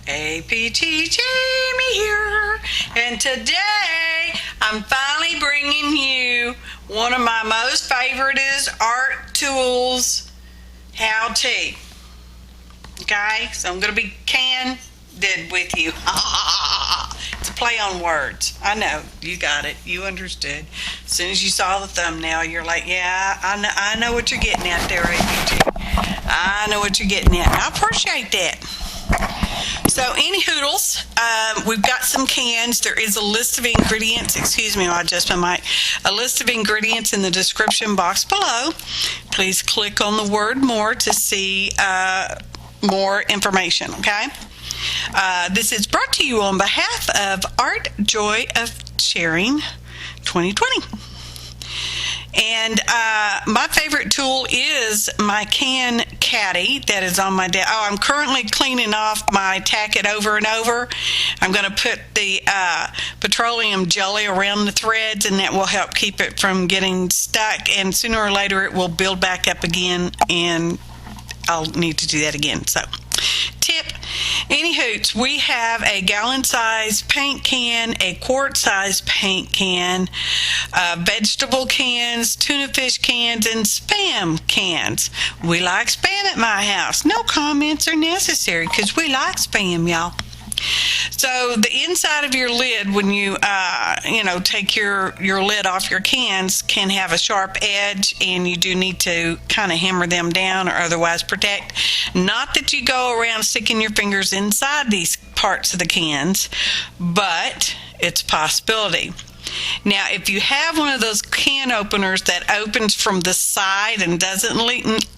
APT Jamie here, and today I'm finally bringing you one of my most favorite art tools how-to. Okay, so I'm going to be candid with you. It's a play on words. I know, you got it, you understood. As soon as you saw the thumbnail, you're like, yeah, I know what you're getting at there, APT. I know what you're getting at, and I appreciate that. So any hoodles, we've got some cans. There is a list of ingredients, excuse me, I'll adjust my mic, a list of ingredients in the description box below. Please click on the word more to see more information, okay? This is brought to you on behalf of Art Joy of Sharing 2020. And my favorite tool is my can caddy that is on my desk. Oh, I'm currently cleaning off my Tack It over and over. I'm going to put the petroleum jelly around the threads, and that will help keep it from getting stuck. And sooner or later, it will build back up again, and I'll need to do that again. So, tip. Any hoots, we have a gallon-size paint can, a quart-size paint can, vegetable cans, tuna fish cans, and Spam cans. We like Spam at my house. No comments are necessary because we like Spam, y'all. So the inside of your lid, when you take your lid off your cans, can have a sharp edge, and you do need to kind of hammer them down or otherwise protect. Not that you go around sticking your fingers inside these parts of the cans, but it's a possibility. Now, if you have one of those can openers that opens from the side and doesn't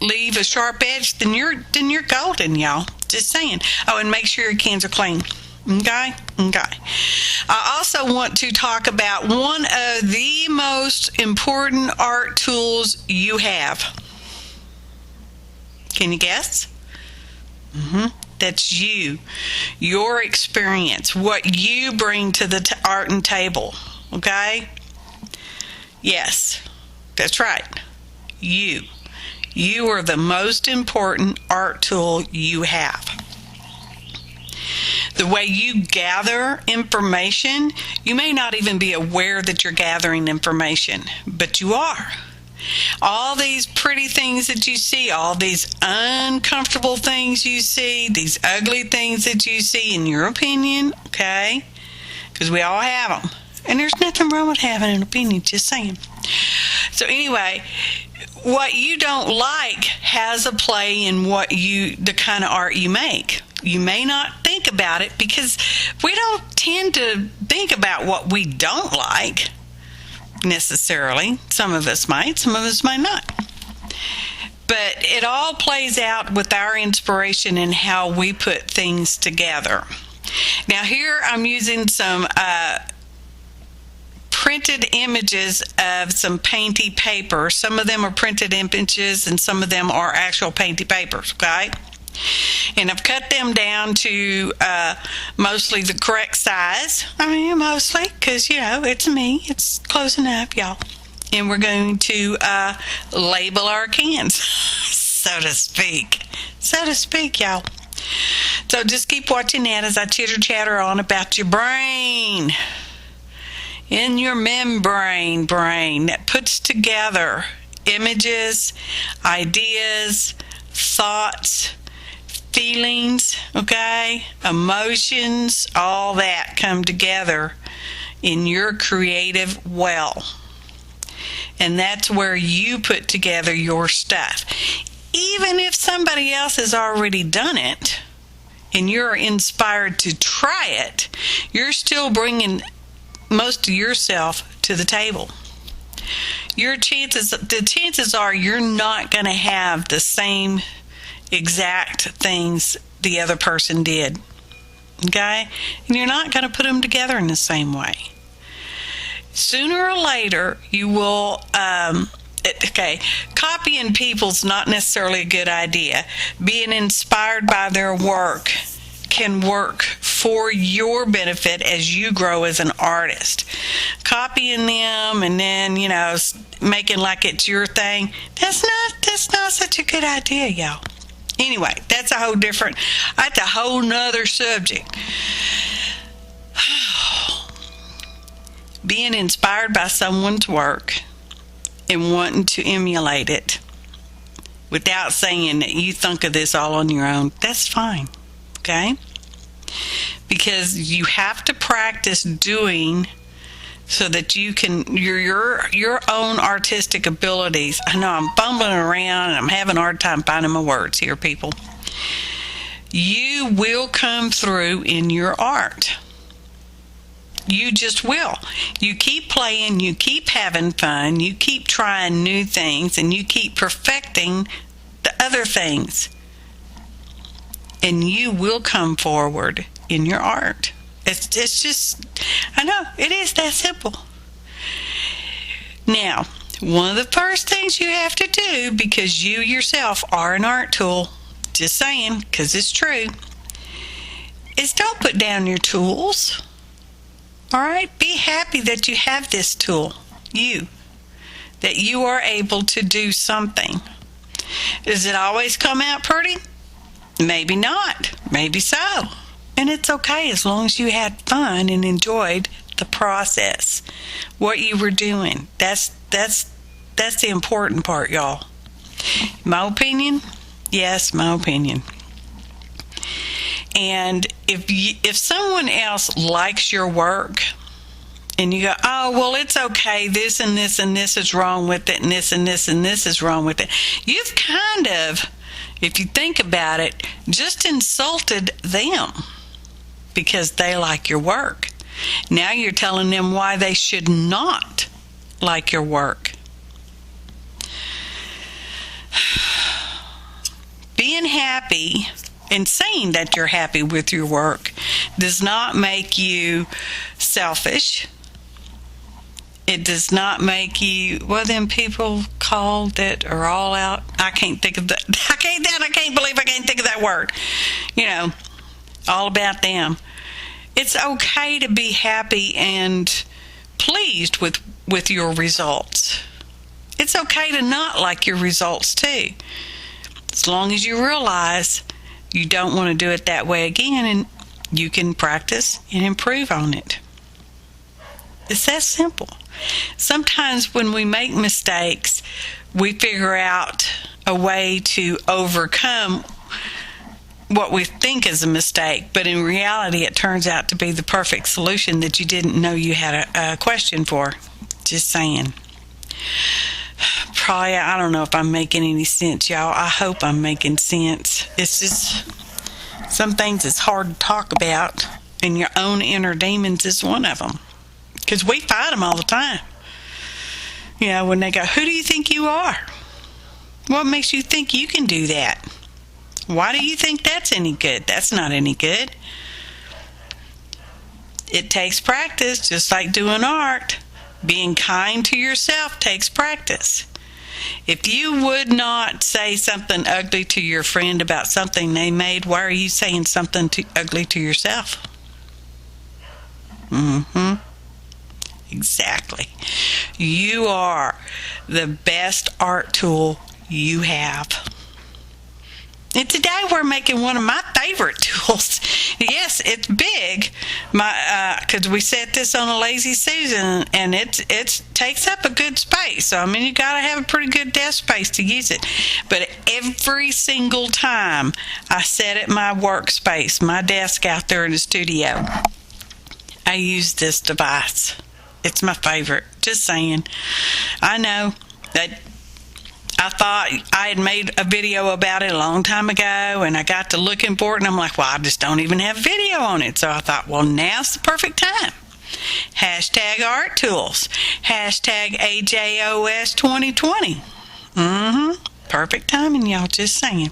leave a sharp edge, then you're golden, y'all. Just saying. Oh, and make sure your cans are clean. Okay. I also want to talk about one of the most important art tools you have. Can you guess? That's you. Your experience. What you bring to the art and table. Okay? Yes, that's right. You. You are the most important art tool you have. The way you gather information, you may not even be aware that you're gathering information, but you are. All these pretty things that you see, all these uncomfortable things you see, these ugly things that you see, in your opinion, okay? Because we all have them. And there's nothing wrong with having an opinion, just saying. So anyway, what you don't like has a play in the kind of art you make. You may not think about it because we don't tend to think about what we don't like necessarily. Some of us might, some of us might not. But it all plays out with our inspiration and how we put things together. Now here I'm using some printed images of some painty paper. Some of them are printed images and some of them are actual painty papers, okay? And I've cut them down to mostly the correct size. I mean, mostly, because, it's me. It's close enough, y'all. And we're going to label our cans, so to speak. So to speak, y'all. So just keep watching that as I chitter-chatter on about your brain. In your membrane brain that puts together images, ideas, thoughts, feelings, okay, emotions, all that come together in your creative well. And that's where you put together your stuff. Even if somebody else has already done it and you're inspired to try it, you're still bringing most of yourself to the table. The chances are you're not going to have the same exact things the other person did, okay? And you're not going to put them together in the same way. Sooner or later, you will, copying people's not necessarily a good idea. Being inspired by their work can work for your benefit as you grow as an artist. Copying them and then, making like it's your thing, that's not such a good idea, y'all. Anyway, that's a whole nother subject. Being inspired by someone's work and wanting to emulate it without saying that you think of this all on your own, that's fine, okay? Because you have to practice doing so that you can your own artistic abilities. I know I'm bumbling around and I'm having a hard time finding my words here, people. You will come through in your art. You just will. You keep playing, you keep having fun, you keep trying new things, and you keep perfecting the other things. And you will come forward in your art. It's just, I know, it is that simple. Now, one of the first things you have to do, because you yourself are an art tool, just saying, because it's true, is don't put down your tools. All right? Be happy that you have this tool, that you are able to do something. Does it always come out pretty? Maybe not. Maybe so. And it's okay as long as you had fun and enjoyed the process, what you were doing. That's the important part, y'all. My opinion? Yes, my opinion. And if someone else likes your work and you go, oh, well, it's okay, this and this and this is wrong with it, and this and this and this is wrong with it, you've kind of, if you think about it, just insulted them because they like your work. Now you're telling them why they should not like your work. Being happy and saying that you're happy with your work does not make you selfish. It does not make you, well, them people called that are all out. I can't think of that. I can't believe I can't think of that word. You know, all about them. It's okay to be happy and pleased with your results. It's okay to not like your results too, as long as you realize you don't want to do it that way again, and you can practice and improve on it. It's that simple. Sometimes when we make mistakes, we figure out a way to overcome what we think is a mistake, but in reality it turns out to be the perfect solution that you didn't know you had a question for. Just saying. Probably, I don't know if I'm making any sense, y'all. I hope I'm making sense. It's just, some things it's hard to talk about, and your own inner demons is one of them. Because we fight them all the time. You know, when they go, who do you think you are? What makes you think you can do that? Why do you think that's any good? That's not any good. It takes practice, just like doing art. Being kind to yourself takes practice. If you would not say something ugly to your friend about something they made, why are you saying something ugly to yourself? Exactly. You are the best art tool you have. And today we're making one of my favorite tools. Yes, it's big, because we set this on a Lazy Susan, and it takes up a good space. So I mean, you got to have a pretty good desk space to use it. But every single time I set at my workspace, my desk out there in the studio, I use this device. It's my favorite. Just saying. I know that I thought I had made a video about it a long time ago, and I got to looking for it, and I'm like, well, I just don't even have video on it. So I thought, well, now's the perfect time. Hashtag art tools. Hashtag AJOS 2020. Perfect timing, y'all. Just saying.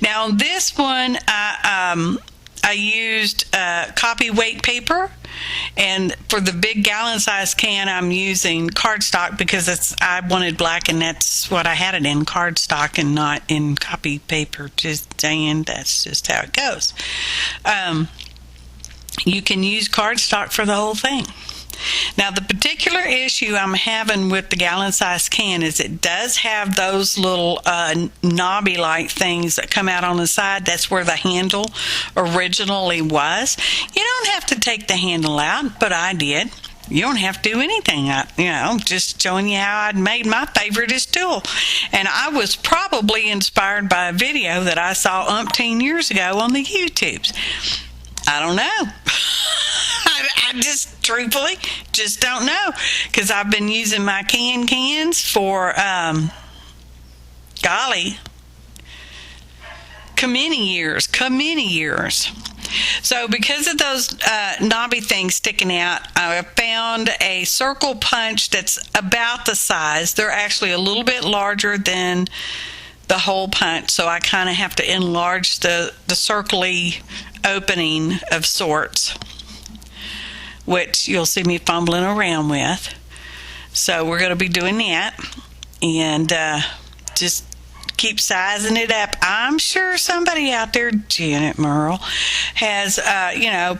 Now, on this one, I used copy weight paper, and for the big gallon size can, I'm using cardstock because I wanted black, and that's what I had it in, cardstock and not in copy paper. Just saying, that's just how it goes. You can use cardstock for the whole thing. Now, the particular issue I'm having with the gallon-sized can is it does have those little knobby-like things that come out on the side. That's where the handle originally was. You don't have to take the handle out, but I did. You don't have to do anything. Just showing you how I'd made my favoriteest tool. And I was probably inspired by a video that I saw umpteen years ago on the YouTubes. I don't know. I just truthfully just don't know, because I've been using my cans for many years. So because of those knobby things sticking out, I found a circle punch that's about the size. They're actually a little bit larger than the hole punch, so I kind of have to enlarge the circly opening of sorts, which you'll see me fumbling around with. So we're going to be doing that, and just keep sizing it up. I'm sure somebody out there, Janet Merle, has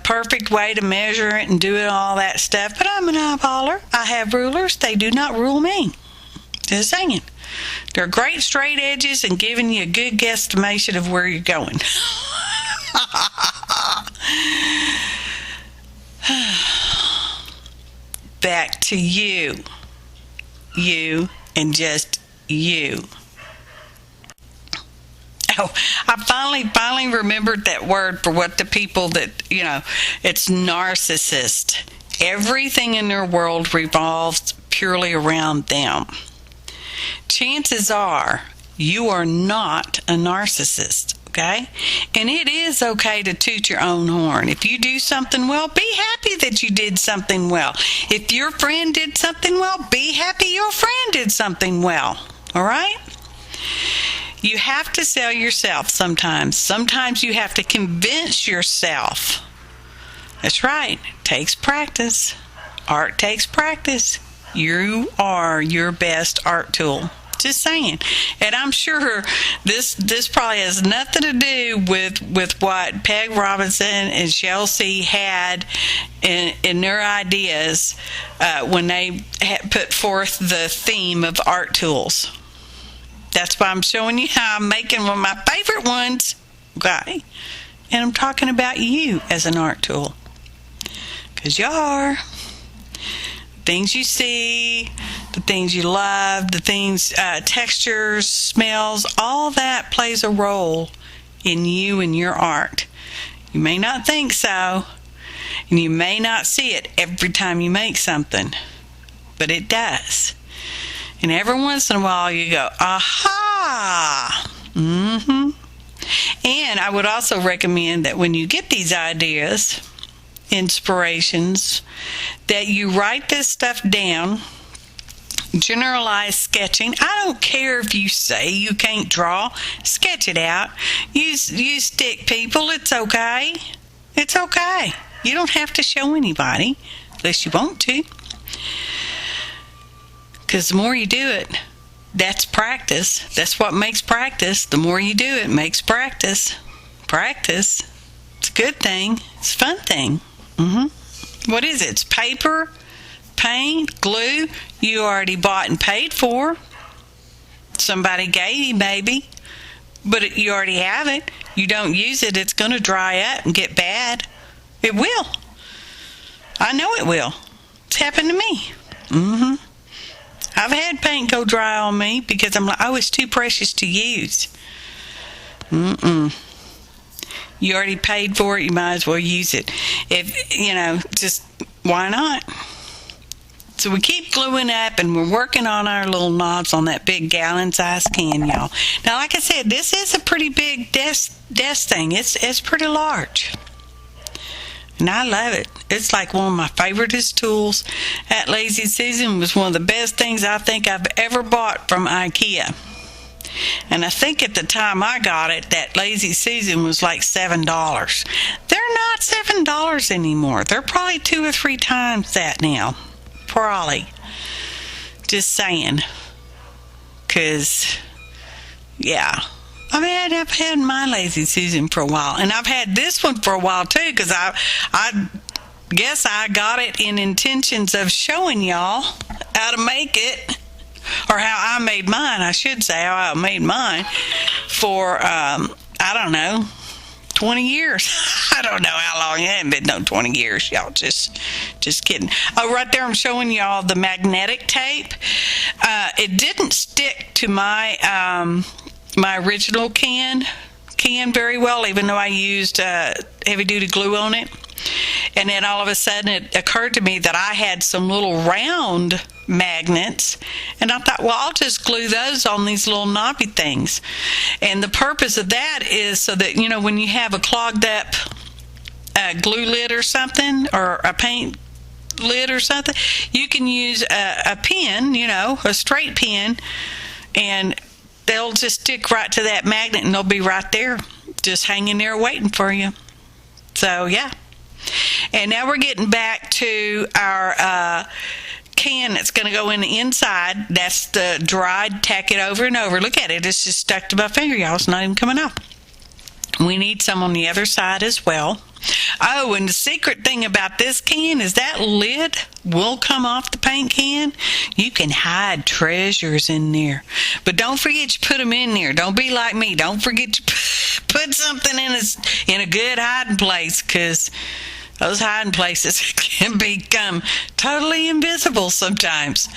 perfect way to measure it and do it, all that stuff, but I'm an eyeballer. I have rulers. They do not rule me. Just saying. They're great straight edges and giving you a good guesstimation of where you're going. Back to you and just you. Oh, I finally remembered that word for what the people that, it's narcissist. Everything in their world revolves purely around them. Chances are you are not a narcissist. Okay? And it is okay to toot your own horn. If you do something well, be happy that you did something well. If your friend did something well, be happy your friend did something well. All right? You have to sell yourself sometimes. Sometimes you have to convince yourself. That's right. It takes practice. Art takes practice. You are your best art tool. Just saying. And I'm sure this probably has nothing to do with what Peg Robinson and Chelsea had in their ideas when they had put forth the theme of art tools. That's why I'm showing you how I'm making one of my favorite ones. Okay? And I'm talking about you as an art tool. Because you are. Things you see, the things you love, the things, textures, smells, all that plays a role in you and your art. You may not think so, and you may not see it every time you make something, but it does. And every once in a while you go, aha! And I would also recommend that when you get these ideas, inspirations, that you write this stuff down. Generalized sketching. I don't care if you say you can't draw. Sketch it out. Use stick people. It's okay. It's okay. You don't have to show anybody unless you want to. Because the more you do it, that's practice. That's what makes practice. The more you do it, makes practice. Practice. It's a good thing. It's a fun thing. What is it? It's paper, paint, glue. You already bought and paid for. Somebody gave you, maybe. But you already have it. You don't use it, it's going to dry up and get bad. It will. I know it will. It's happened to me. I've had paint go dry on me because I'm like, oh, it's too precious to use. You already paid for it, you might as well use it. If, just why not? So we keep gluing up and we're working on our little knobs on that big gallon-sized can, y'all. Now, like I said, this is a pretty big desk thing. It's pretty large. And I love it. It's like one of my favoriteest tools. That Lazy Susan was one of the best things I think I've ever bought from IKEA. And I think at the time I got it, that Lazy Susan was like $7. They're not $7 anymore. They're probably 2 or 3 times that now. Probably. Just saying. Because, yeah. I mean, I've had my Lazy Susan for a while. And I've had this one for a while, too, because I guess I got it in intentions of showing y'all how to make it, or how I made mine, I should say, how I made mine for, I don't know, 20 years. I don't know how long. It hasn't been no 20 years, y'all. Just kidding. Oh, right there I'm showing y'all the magnetic tape. It didn't stick to my my original can very well, even though I used heavy duty glue on it. And then all of a sudden it occurred to me that I had some little round magnets, and I thought, well, I'll just glue those on these little knobby things. And the purpose of that is so that, you know, when you have a clogged up glue lid or something, or a paint lid or something, you can use a pin, you know, a straight pin, and they'll just stick right to that magnet, and they'll be right there, just hanging there waiting for you. So yeah. And now we're getting back to our can that's going to go in the inside. That's the dried tack it over and over. Look at it. It's just stuck to my finger, y'all. It's not even coming off. We need some on the other side as well. Oh, and the secret thing about this can is that lid will come off the paint can. You can hide treasures in there. But don't forget you put them in there. Don't be like me. Don't forget to put something in a good hiding place, because those hiding places can become totally invisible sometimes.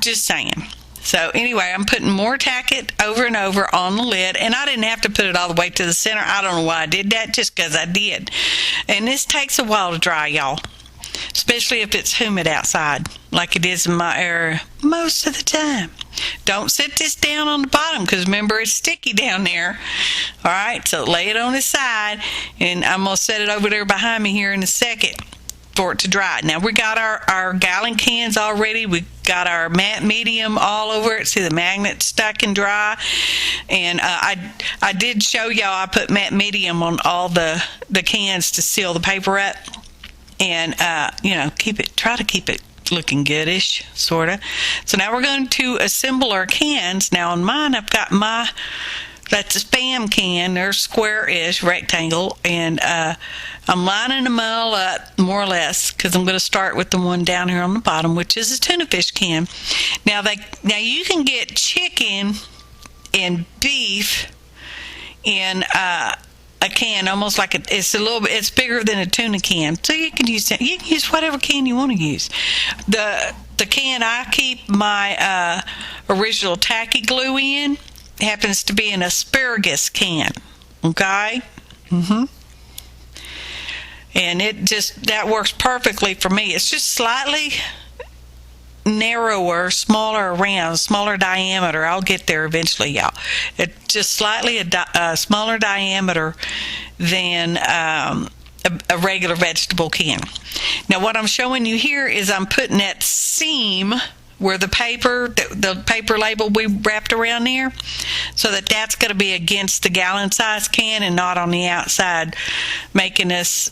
Just saying. So anyway, I'm putting more tack-it over and over on the lid, and I didn't have to put it all the way to the center. I don't know why I did that, just because I did. And this takes a while to dry, y'all, especially if it's humid outside, like it is in my area most of the time. Don't set this down on the bottom, because remember, it's sticky down there. All right, so lay it on the side, and I'm going to set it over there behind me here in a second for it to dry. Now, we got our gallon cans all ready. We got our matte medium all over it. See the magnet stuck and dry. And I did show y'all I put matte medium on all the cans to seal the paper up. And, you know, try to keep it looking goodish, sort of. So now we're going to assemble our cans. Now on mine, I've got that's a Spam can. They're square-ish, rectangle, and I'm lining them all up, more or less, because I'm going to start with the one down here on the bottom, which is a tuna fish can. Now you can get chicken and beef in a can, almost like it's bigger than a tuna can, so you can use whatever can you want to use. The can I keep my original tacky glue in happens to be an asparagus can. Okay. And that works perfectly for me. It's just slightly narrower, smaller around, smaller diameter. I'll get there eventually, y'all. It's just slightly a smaller diameter than a regular vegetable can. Now what I'm showing you here is I'm putting that seam where the paper label we wrapped around there, so that's going to be against the gallon size can and not on the outside, making us,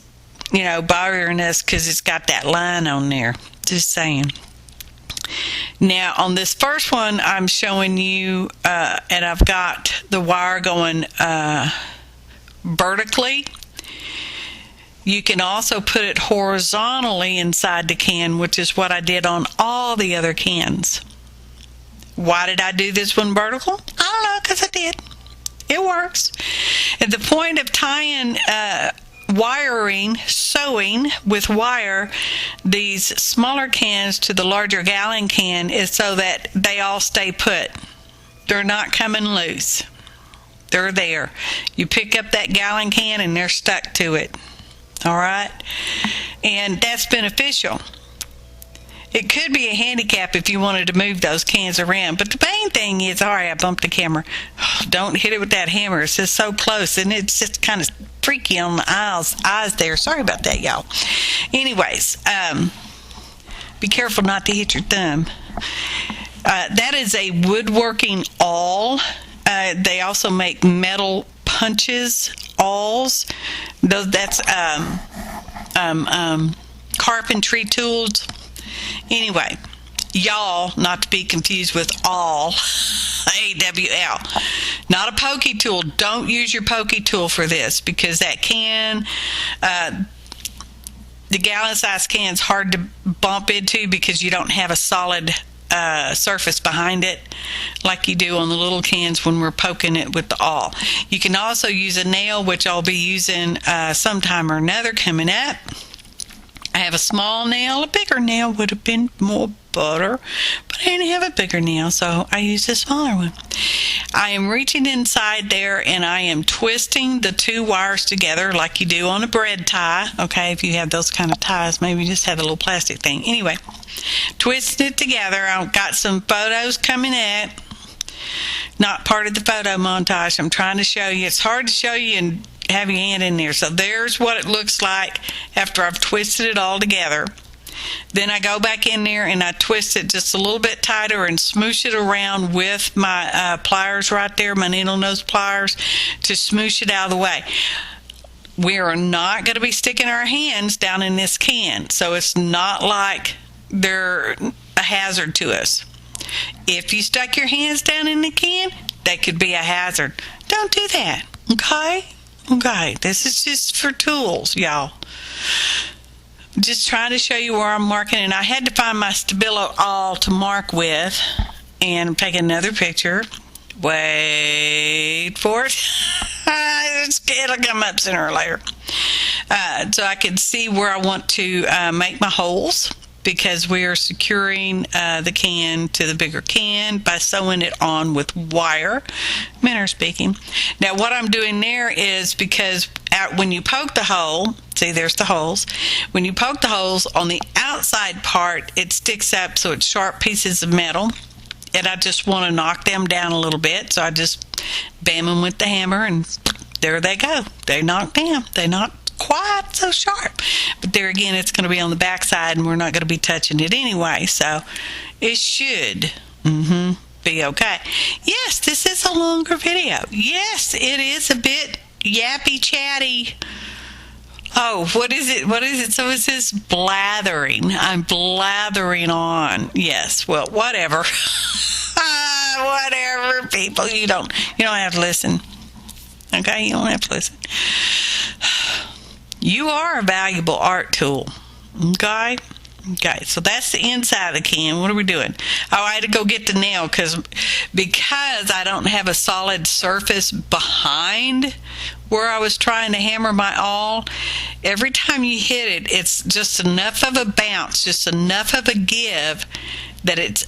you know, bothering us because it's got that line on there. Just saying. Now on this first one I'm showing you, and I've got the wire going vertically. You can also put it horizontally inside the can, which is what I did on all the other cans. Why did I do this one vertical? I don't know, because I did. It works. At the point of tying sewing with wire these smaller cans to the larger gallon can is so that they all stay put. They're not coming loose. They're there. You pick up that gallon can and they're stuck to it. All right? And that's beneficial. It could be a handicap if you wanted to move those cans around, but the main thing is, all right, I bumped the camera. Don't hit it with that hammer. It's just so close, and it's just kind of freaky on the eyes there. Sorry about that, y'all. Anyways, be careful not to hit your thumb. That is a woodworking awl. They also make metal punches, awls. That's carpentry tools. Anyway, y'all, not to be confused with awl, A-W-L. Not a pokey tool. Don't use your pokey tool for this, because that can the gallon size can is hard to bump into because you don't have a solid surface behind it like you do on the little cans when we're poking it with the awl. You can also use a nail, which I'll be using sometime or another coming up. I have a small nail. A bigger nail would have been more better, but I didn't have a bigger nail, so I used a smaller one. I am reaching inside there and I am twisting the two wires together like you do on a bread tie. Okay, if you have those kind of ties, maybe just have a little plastic thing. Anyway, twist it together. I've got some photos coming up. Not part of the photo montage. I'm trying to show you. It's hard to show you and have your hand in there. So there's what it looks like after I've twisted it all together. Then I go back in there and I twist it just a little bit tighter and smoosh it around with my pliers right there, my needle nose pliers, to smoosh it out of the way. We are not going to be sticking our hands down in this can, so it's not like they're a hazard to us. If you stuck your hands down in the can, that could be a hazard. Don't do that, okay? Okay, this is just for tools, y'all. Just trying to show you where I'm marking, and I had to find my Stabilo awl to mark with, and I'm taking another picture. Wait for it. It'll come up sooner or later. So I can see where I want to make my holes, because we are securing the can to the bigger can by sewing it on with wire, manner speaking. Now what I'm doing there is, because when you poke the hole, see there's the holes, when you poke the holes on the outside part, it sticks up, so it's sharp pieces of metal, and I just want to knock them down a little bit, so I just bam them with the hammer and there they go. They knock down. They're not quite so sharp, but there again, it's going to be on the back side and we're not going to be touching it anyway, so it should be okay. Yes, this is a longer video. Yes, it is a bit yappy chatty. Oh, what is it? So it says blathering. I'm blathering on. Yes, well, whatever. Whatever, people. You don't have to listen. Okay, you don't have to listen. You are a valuable art tool. Okay? Okay, so that's the inside of the can. What are we doing? Oh, I had to go get the nail because I don't have a solid surface behind where I was trying to hammer my awl. Every time you hit it, it's just enough of a bounce, just enough of a give that it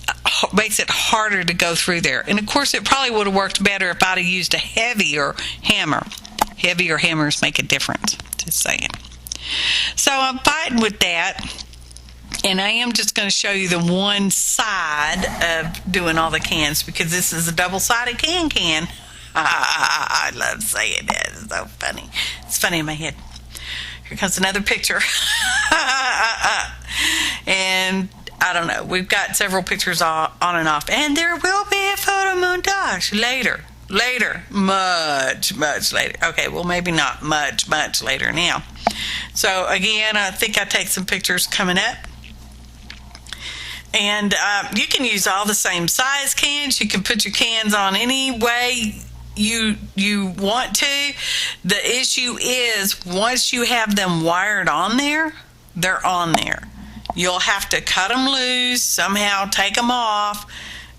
makes it harder to go through there. And of course, it probably would have worked better if I'd have used a heavier hammer. Heavier hammers make a difference. Just saying. So I'm fighting with that, and I am just going to show you the one side of doing all the cans, because this is a double-sided can. I love saying that. It's so funny. It's funny in my head. Here comes another picture. And I don't know. We've got several pictures on and off, and there will be a photo montage later. Much later. Okay, well, maybe not much later now. So again, I think I take some pictures coming up. And you can use all the same size cans. You can put your cans on any way you want to. The issue is, once you have them wired on there, they're on there. You'll have to cut them loose, somehow take them off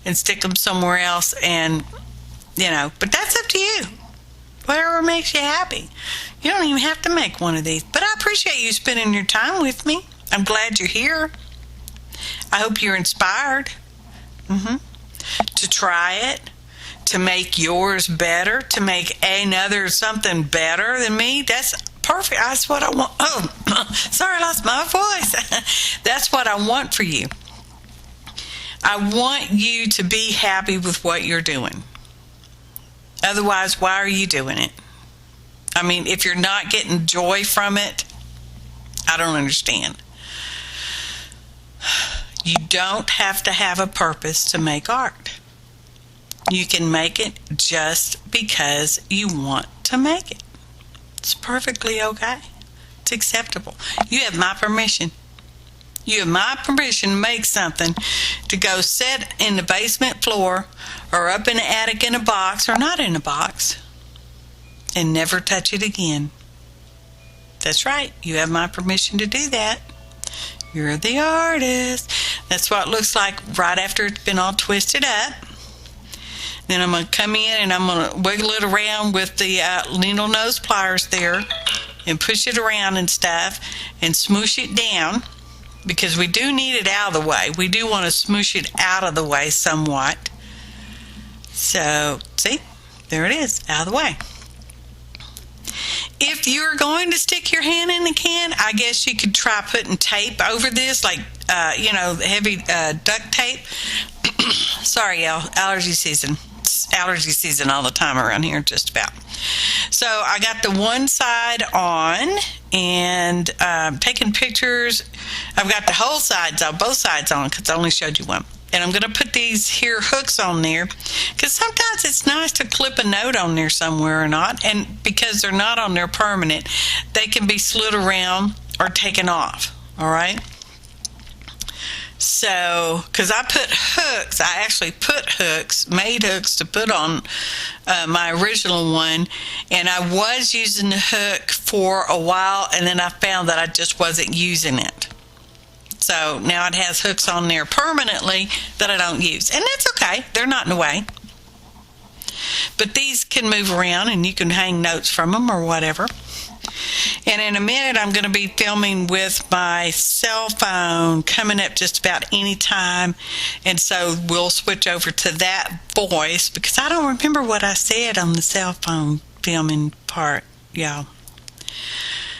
and stick them somewhere else, and but that's up to you. Whatever makes you happy. You don't even have to make one of these. But I appreciate you spending your time with me. I'm glad you're here. I hope you're inspired to try it, to make yours better, to make another something better than me. That's perfect. That's what I want. Oh, sorry, I lost my voice. That's what I want for you. I want you to be happy with what you're doing. Otherwise, why are you doing it? I mean, if you're not getting joy from it, I don't understand. You don't have to have a purpose to make art. You can make it just because you want to make it. It's perfectly okay. It's acceptable. You have my permission. You have my permission to make something to go sit in the basement floor or up in the attic in a box or not in a box and never touch it again. That's right. You have my permission to do that. You're the artist. That's what it looks like right after it's been all twisted up. Then I'm going to come in and I'm going to wiggle it around with the needle nose pliers there and push it around and stuff and smoosh it down, because we do need it out of the way. We do want to smoosh it out of the way somewhat. So, see? There it is, out of the way. If you're going to stick your hand in the can, I guess you could try putting tape over this, like, heavy duct tape. Sorry, y'all, allergy season. It's allergy season all the time around here, just about. So I got the one side on and taking pictures. I've got the whole sides on, both sides on, because I only showed you one. And I'm going to put these here hooks on there, because sometimes it's nice to clip a note on there somewhere or not. And because they're not on there permanent, they can be slid around or taken off. All right. So, because I put hooks, I actually put hooks, made hooks to put on my original one. And I was using the hook for a while, and then I found that I just wasn't using it. So now it has hooks on there permanently that I don't use. And that's okay. They're not in the way. But these can move around and you can hang notes from them or whatever. And in a minute, I'm going to be filming with my cell phone coming up just about any time. And so we'll switch over to that voice, because I don't remember what I said on the cell phone filming part, y'all.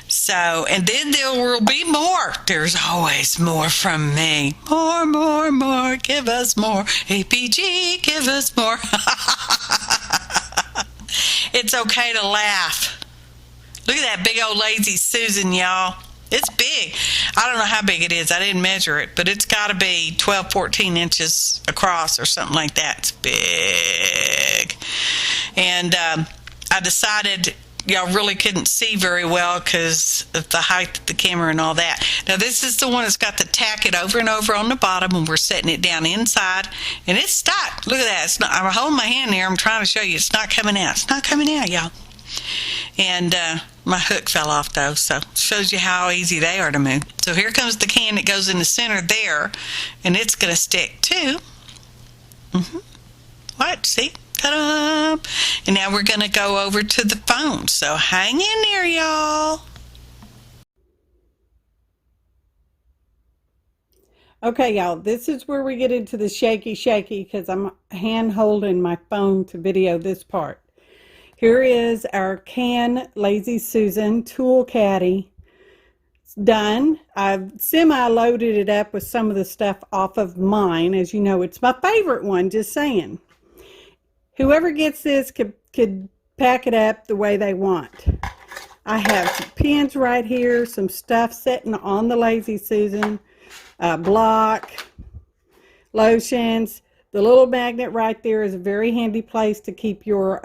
So, and then there will be more. There's always more from me. More, more, more. Give us more. APG, give us more. It's okay to laugh. Look at that big old lazy Susan, y'all. It's big. I don't know how big it is. I didn't measure it, but it's got to be 12, 14 inches across or something like that. It's big. And I decided y'all really couldn't see very well because of the height of the camera and all that. Now this is the one that's got the tack it over and over on the bottom, and we're setting it down inside, and it's stuck. Look at that. It's not, I'm holding my hand there. I'm trying to show you. It's not coming out. It's not coming out, y'all. And my hook fell off though, so it shows you how easy they are to move. So here comes the can that goes in the center there, and it's going to stick too. What? See? Ta-da! And now we're going to go over to the phone. So hang in there, y'all. Okay, y'all, this is where we get into the shaky, because I'm hand holding my phone to video this part. Here is our can Lazy Susan tool caddy. It's done. I've semi-loaded it up with some of the stuff off of mine. As you know, it's my favorite one, just saying. Whoever gets this could pack it up the way they want. I have some pins right here, some stuff sitting on the Lazy Susan, block, lotions. The little magnet right there is a very handy place to keep your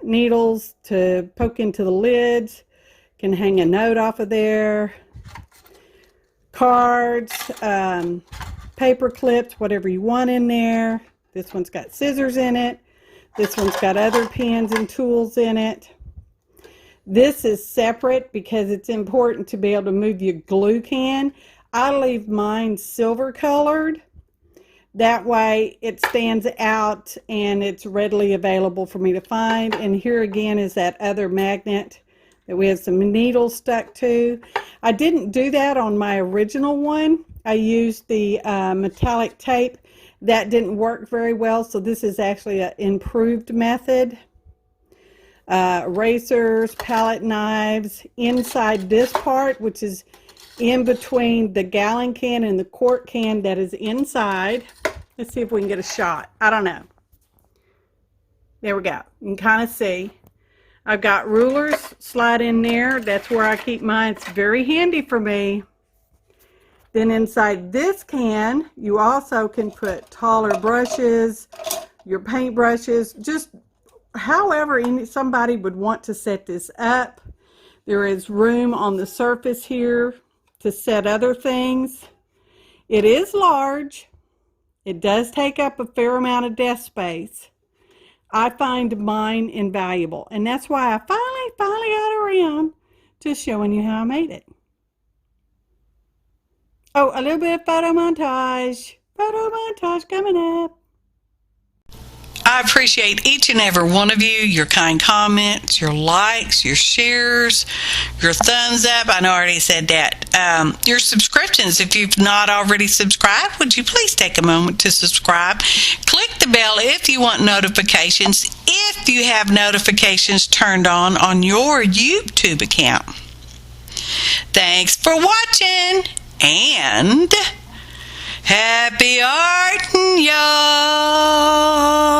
needles to poke into the lids. Can hang a note off of there. Cards, paper clips, whatever you want in there. This one's got scissors in it. This one's got other pins and tools in it. This is separate because it's important to be able to move your glue can. I leave mine silver colored. That way it stands out and it's readily available for me to find. And here again is that other magnet that we have some needles stuck to. I didn't do that on my original one. I used the metallic tape. That didn't work very well, so this is actually an improved method. Erasers, palette knives, inside this part, which is in between the gallon can and the quart can that is inside. Let's see if we can get a shot. I don't know. There we go. You can kind of see. I've got rulers slide in there. That's where I keep mine. It's very handy for me. Then inside this can, you also can put taller brushes, your paint brushes, just however somebody would want to set this up. There is room on the surface here to set other things. It is large. It does take up a fair amount of desk space. I find mine invaluable, and that's why I finally got around Just showing you how I made it. Oh, a little bit of photo montage. Photo montage coming up. I appreciate each and every one of you, your kind comments, your likes, your shares, your thumbs up. I know I already said that. Your subscriptions. If you've not already subscribed, would you please take a moment to subscribe? Click the bell if you want notifications, if you have notifications turned on your YouTube account. Thanks for watching, and happy arting, y'all!